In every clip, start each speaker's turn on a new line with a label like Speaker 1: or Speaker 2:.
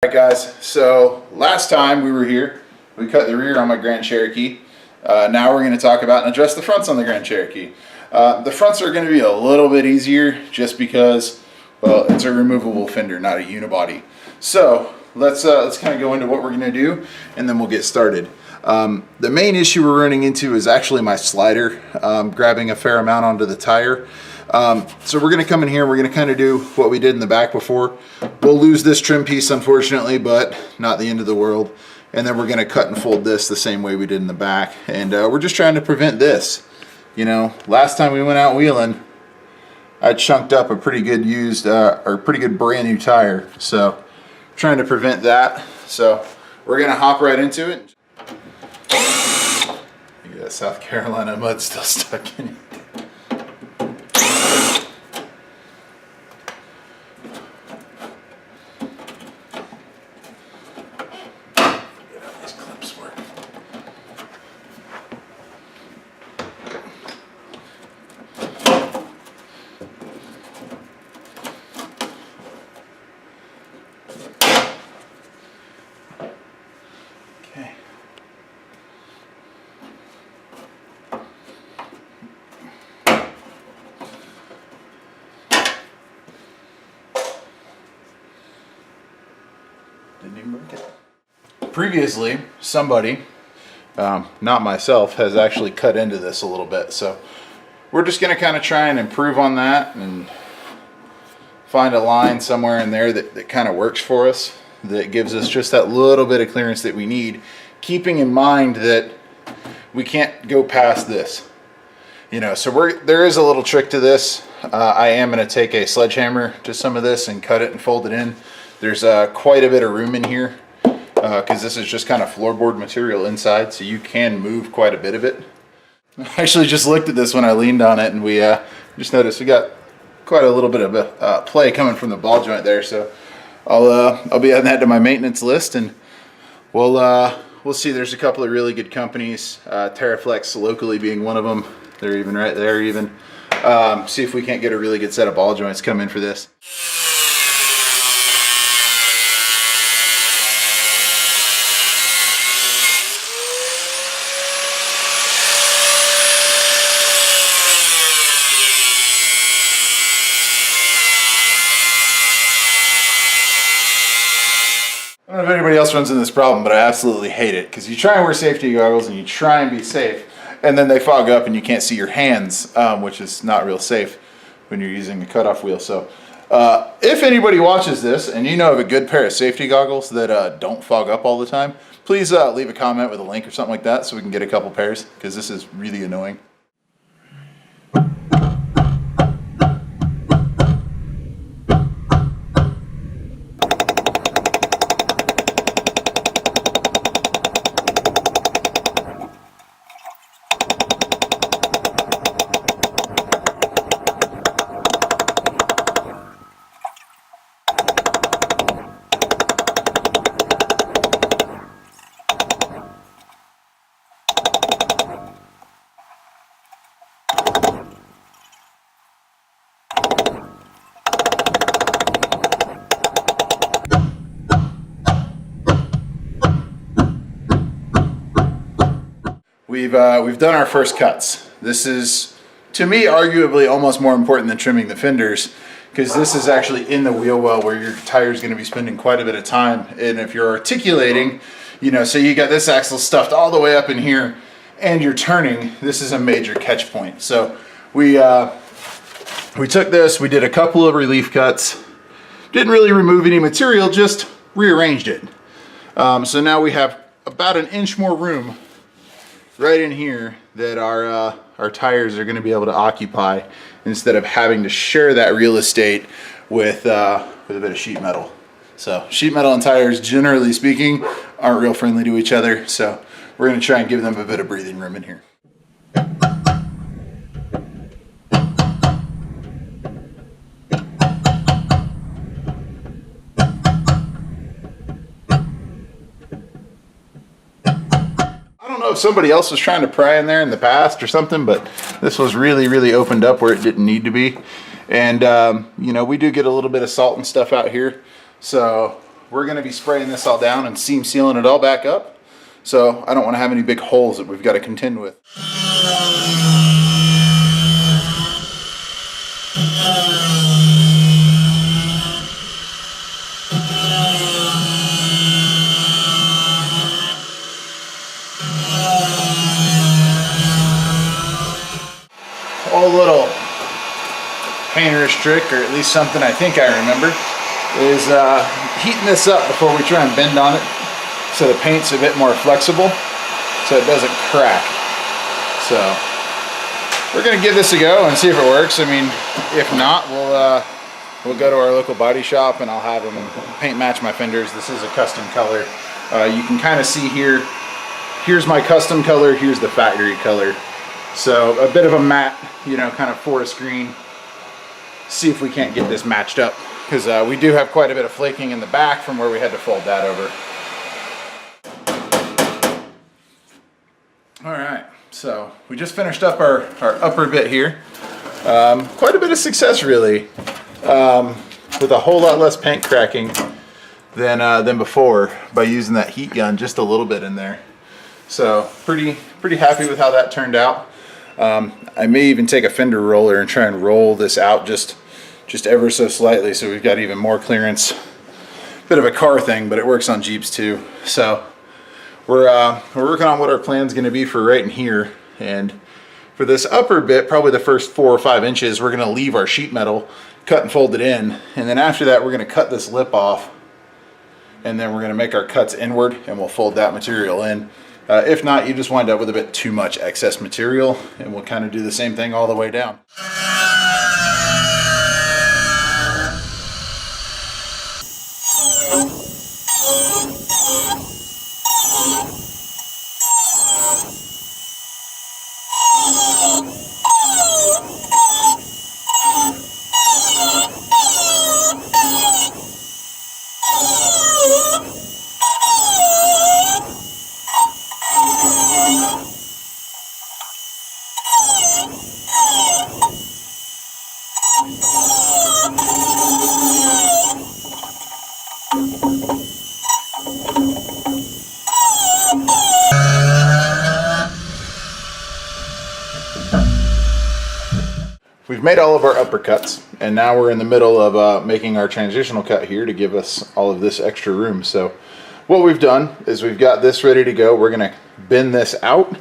Speaker 1: Alright guys, so last time we were here, we cut the rear on my Grand Cherokee. Now we're going to talk about and address the fronts on the Grand Cherokee. The fronts are going to be a little bit easier just because, well, it's a removable fender, not a unibody. So let's kind of go into what we're going to do and then we'll get started. The main issue we're running into is actually my slider grabbing a fair amount onto the tire. So we're going to come in here, we're going to kind of do what we did in the back before. We'll lose this trim piece unfortunately, but not the end of the world. And then we're going to cut and fold this the same way we did in the back. And we're just trying to prevent this. You know, last time we went out wheeling, I chunked up a pretty good used, or pretty good brand new tire. So trying to prevent that. So we're going to hop right into it. You got South Carolina mud still stuck in it. Didn't even break it. Previously, somebody, not myself, has actually cut into this a little bit. So we're just going to kind of try and improve on that and find a line somewhere in there that kind of works for us, that gives us just that little bit of clearance that we need, keeping in mind that we can't go past this. You know, so there is a little trick to this. I am going to take a sledgehammer to some of this and cut it and fold it in. There's quite a bit of room in here because this is just kind of floorboard material inside, so you can move quite a bit of it. I actually just looked at this when I leaned on it, and we just noticed we got quite a little bit of play coming from the ball joint there. So I'll be adding that to my maintenance list, and we'll see. There's a couple of really good companies, TerraFlex locally being one of them. They're even right there. Even see if we can't get a really good set of ball joints come in for this. I don't know if anybody else runs into this problem, but I absolutely hate it because you try and wear safety goggles and you try and be safe, and then they fog up and you can't see your hands, which is not real safe when you're using a cutoff wheel. So if anybody watches this and you know of a good pair of safety goggles that don't fog up all the time, please leave a comment with a link or something like that so we can get a couple pairs, because this is really annoying. We've done our first cuts. This is, to me, arguably almost more important than trimming the fenders, because this is actually in the wheel well where your tire is going to be spending quite a bit of time. And if you're articulating, you know, so you got this axle stuffed all the way up in here and you're turning, this is a major catch point. So we took this, we did a couple of relief cuts, didn't really remove any material, just rearranged it. So now we have about an inch more room right in here that our tires are going to be able to occupy, instead of having to share that real estate with a bit of sheet metal. So sheet metal and tires, generally speaking, aren't real friendly to each other. So we're going to try and give them a bit of breathing room in here. know if somebody else was trying to pry in there in the past or something, but this was really opened up where it didn't need to be. And you know, we do get a little bit of salt and stuff out here, so we're going to be spraying this all down and seam sealing it all back up. So I don't want to have any big holes that we've got to contend with. Old little painter's trick, or at least something I think I remember, is heating this up before we try and bend on it, so the paint's a bit more flexible, so it doesn't crack. So we're gonna give this a go and see if it works. I mean, if not, we'll go to our local body shop and I'll have them paint match my fenders. This is a custom color. You can kind of see here. Here's my custom color. Here's the factory color. So a bit of a matte, you know, kind of forest green. See if we can't get this matched up, because we do have quite a bit of flaking in the back from where we had to fold that over. All right, so we just finished up our upper bit here. Quite a bit of success, really, with a whole lot less paint cracking than before by using that heat gun just a little bit in there. So pretty happy with how that turned out. I may even take a fender roller and try and roll this out just ever so slightly, so we've got even more clearance. Bit of a car thing, but it works on Jeeps too. So we're working on what our plan's going to be for right in here. And for this upper bit, probably the first 4 or 5 inches, we're going to leave our sheet metal, cut and fold it in, and then after that we're going to cut this lip off, and then we're going to make our cuts inward, and we'll fold that material in. If not, you just wind up with a bit too much excess material, and we'll kind of do the same thing all the way down. We've made all of our uppercuts, and now we're in the middle of making our transitional cut here to give us all of this extra room. So what we've done is we've got this ready to go. We're going to bend this out.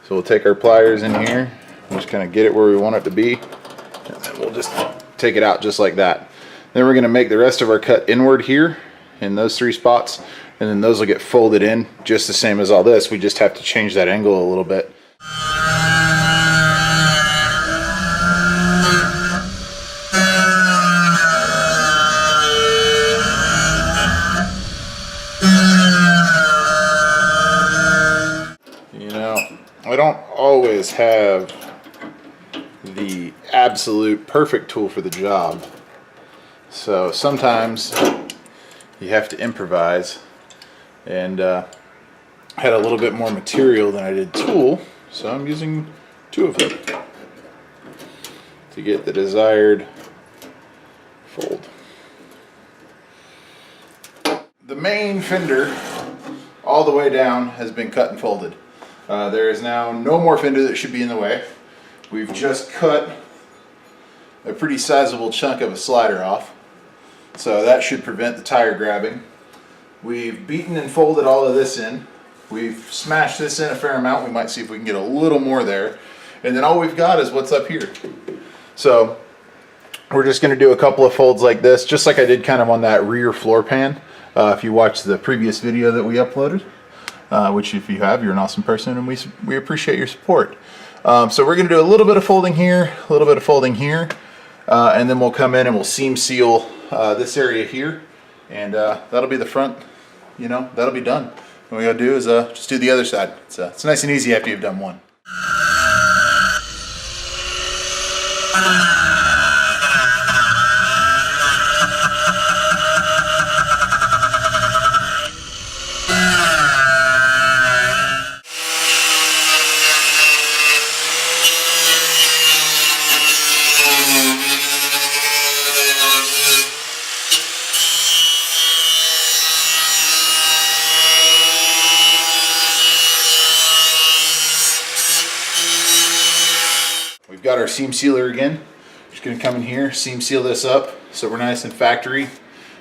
Speaker 1: So we'll take our pliers in here, just kind of get it where we want it to be, and then we'll just take it out just like that. Then we're going to make the rest of our cut inward here in those 3 spots, and then those will get folded in just the same as all this. We just have to change that angle a little bit. I don't always have the absolute perfect tool for the job, so sometimes you have to improvise, and I had a little bit more material than I did tool, so I'm using 2 of them to get the desired fold. The main fender all the way down has been cut and folded. There is now no more fender that should be in the way. We've just cut a pretty sizable chunk of a slider off, so that should prevent the tire grabbing. We've beaten and folded all of this in. We've smashed this in a fair amount. We might see if we can get a little more there. And then all we've got is what's up here. So we're just going to do a couple of folds like this, just like I did kind of on that rear floor pan. If you watched the previous video that we uploaded. Which if you have, you're an awesome person, and we appreciate your support. So we're going to do a little bit of folding here, a little bit of folding here, and then we'll come in and we'll seam seal this area here, and that'll be the front, you know, that'll be done. What we got to do is just do the other side. It's nice and easy after you've done one. got our seam sealer again. Just gonna come in here, seam seal this up so we're nice and factory,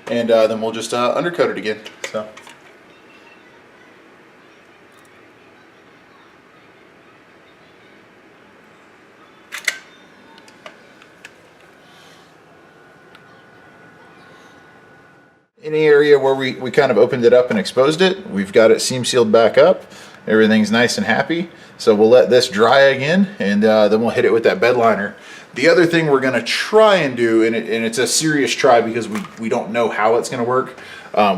Speaker 1: and then we'll just undercoat it again. So. Any area where we kind of opened it up and exposed it, we've got it seam sealed back up. Everything's nice and happy. So we'll let this dry again, and then we'll hit it with that bed liner. The other thing we're gonna try and do, and it's a serious try because we don't know how it's gonna work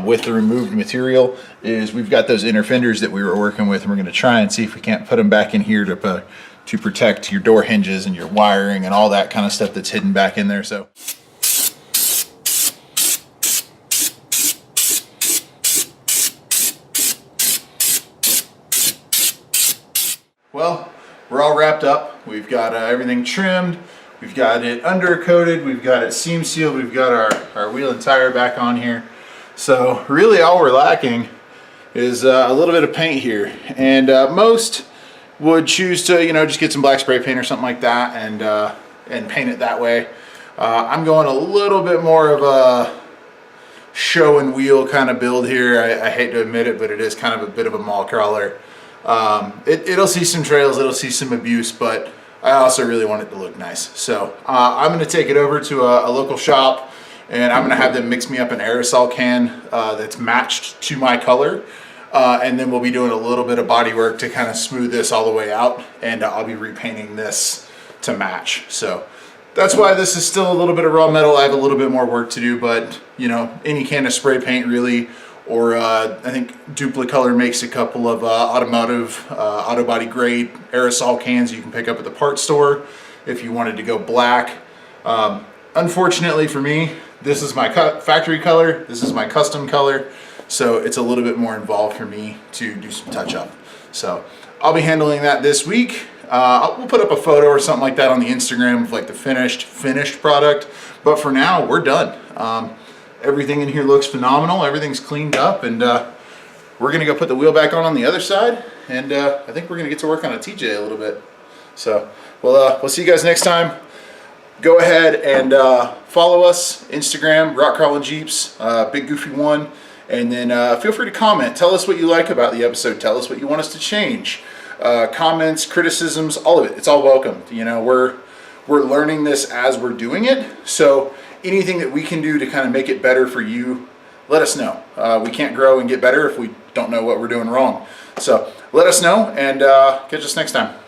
Speaker 1: with the removed material, is we've got those inner fenders that we were working with, and we're gonna try and see if we can't put them back in here to protect your door hinges and your wiring and all that kind of stuff that's hidden back in there. So. Well, we're all wrapped up. We've got everything trimmed. We've got it undercoated. We've got it seam sealed. We've got our wheel and tire back on here. So really all we're lacking is a little bit of paint here. And most would choose to, just get some black spray paint or something like that and paint it that way. I'm going a little bit more of a show and wheel kind of build here. I hate to admit it, but it is kind of a bit of a mall crawler. It'll see some trails, it'll see some abuse, but I also really want it to look nice. So I'm going to take it over to a local shop, and I'm going to have them mix me up an aerosol can that's matched to my color, and then we'll be doing a little bit of body work to kind of smooth this all the way out, and I'll be repainting this to match. So that's why this is still a little bit of raw metal. I have a little bit more work to do, but any can of spray paint really, or I think Duplicolor makes a couple of automotive, auto body grade aerosol cans you can pick up at the parts store if you wanted to go black. Unfortunately for me, this is my factory color, this is my custom color, so it's a little bit more involved for me to do some touch up. So I'll be handling that this week. We'll put up a photo or something like that on the Instagram of like the finished product, but for now we're done. Everything in here looks phenomenal. Everything's cleaned up, and we're gonna go put the wheel back on the other side, and I think we're gonna get to work on a TJ a little bit. So we'll see you guys next time. Go ahead and follow us, Instagram, RockCrawlinJeeps, Big Goofy 1, and then feel free to comment. Tell us what you like about the episode. Tell us what you want us to change. Comments, criticisms, all of it. It's all welcome. We're learning this as we're doing it, so anything that we can do to kind of make it better for you, let us know. We can't grow and get better if we don't know what we're doing wrong. So let us know, and catch us next time.